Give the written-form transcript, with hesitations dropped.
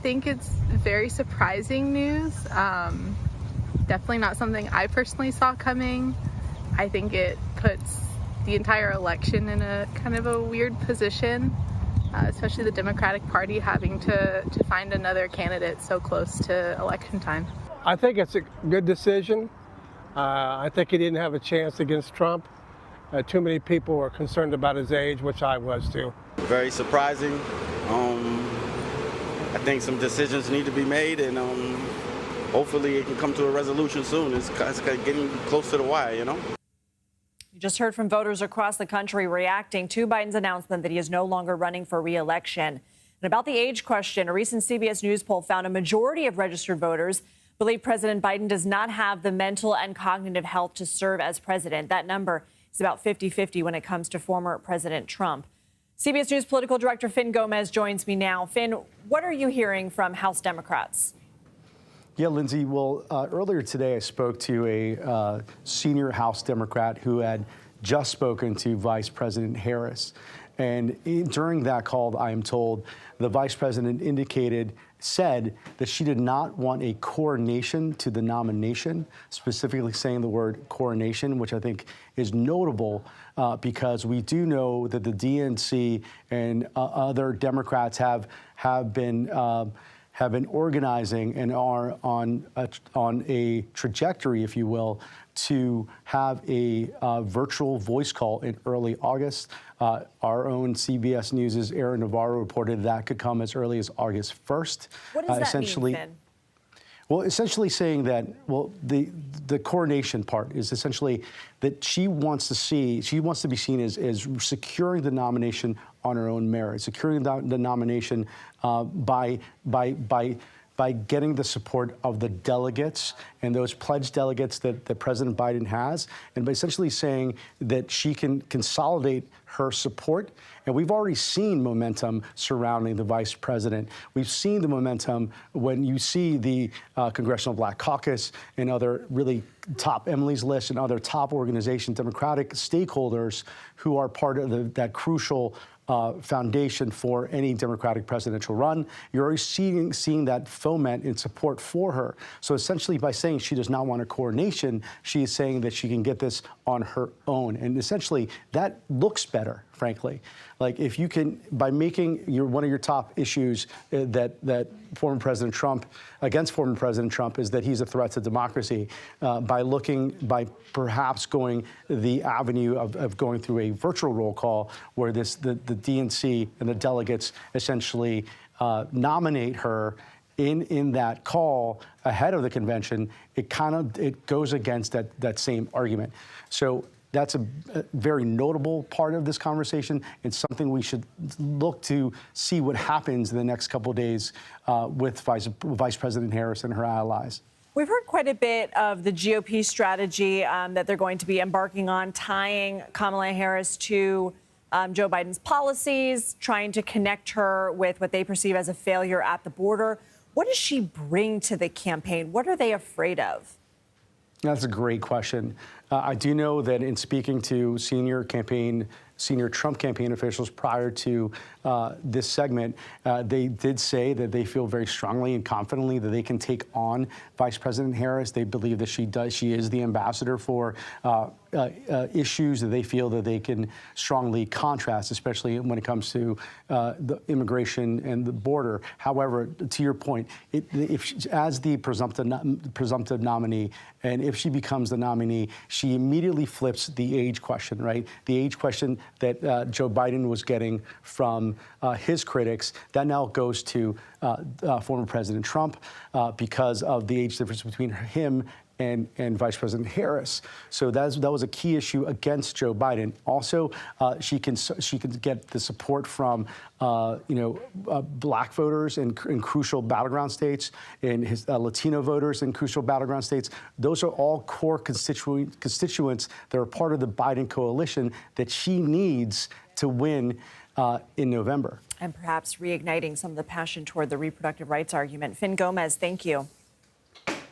think it's very surprising news. Definitely not something I personally saw coming. I think it puts the entire election in a kind of a weird position, especially the Democratic Party having to find another candidate so close to election time. I think it's a good decision. I think he didn't have a chance against Trump. Too many people were concerned about his age, which I was too. Very surprising. I think some decisions need to be made, and hopefully it can come to a resolution soon. It's getting close to the wire, you know? You just heard from voters across the country reacting to Biden's announcement that he is no longer running for re-election. And about the age question, a recent CBS News poll found a majority of registered voters believe President Biden does not have the mental and cognitive health to serve as president. That number is about 50-50 when it comes to former President Trump. CBS News political director Fin Gomez joins me now. Fin, what are you hearing from House Democrats? Yeah, Lindsay, well, earlier today I spoke to a senior House Democrat who had just spoken to Vice President Harris. And during that call, I am told, the Vice President said that she did not want a coronation to the nomination, specifically saying the word coronation, which I think is notable because we do know that the DNC and other Democrats have been organizing and are on a trajectory, if you will, to have a virtual voice call in early August. Our own CBS News' Aaron Navarro reported that could come as early as August 1st. What does that mean, Fin? Well, essentially saying that, well, the coronation part is essentially that she wants to be seen as securing the nomination on her own merit, securing the nomination by getting the support of the delegates and those pledged delegates that President Biden has, and by essentially saying that she can consolidate her support. And we've already seen momentum surrounding the vice president. We've seen the momentum when you see the Congressional Black Caucus and other really top Emily's List and other top organizations, Democratic stakeholders who are part of that crucial foundation for any Democratic presidential run. You're already seeing that foment in support for her. So essentially, by saying she does not want a coronation, she is saying that she can get this on her own. And essentially, that looks better, frankly. Like if you can, by making one of your top issues that former President Trump, against former President Trump, is that he's a threat to democracy, by perhaps going the avenue of going through a virtual roll call where the DNC and the delegates essentially nominate her in that call ahead of the convention, it goes against that same argument. So that's a very notable part of this conversation. It's something we should look to see what happens in the next couple of days with Vice President Harris and her allies. We've heard quite a bit of the GOP strategy that they're going to be embarking on, tying Kamala Harris to Joe Biden's policies, trying to connect her with what they perceive as a failure at the border. What does she bring to the campaign? What are they afraid of? That's a great question. I do know that in speaking to senior Trump campaign officials prior to this segment, they did say that they feel very strongly and confidently that they can take on Vice President Harris. They believe that she is the ambassador for issues that they feel that they can strongly contrast, especially when it comes to the immigration and the border. However, to your point, as the presumptive nominee, and if she becomes the nominee, she immediately flips the age question, right? The age question that Joe Biden was getting from his critics, that now goes to former President Trump because of the age difference between him and Vice President Harris. So that was a key issue against Joe Biden. Also, she can get the support from black voters in crucial battleground states, and his Latino voters in crucial battleground states. Those are all core constituents that are part of the Biden coalition that she needs to win in November. And perhaps reigniting some of the passion toward the reproductive rights argument. Fin Gomez, thank you.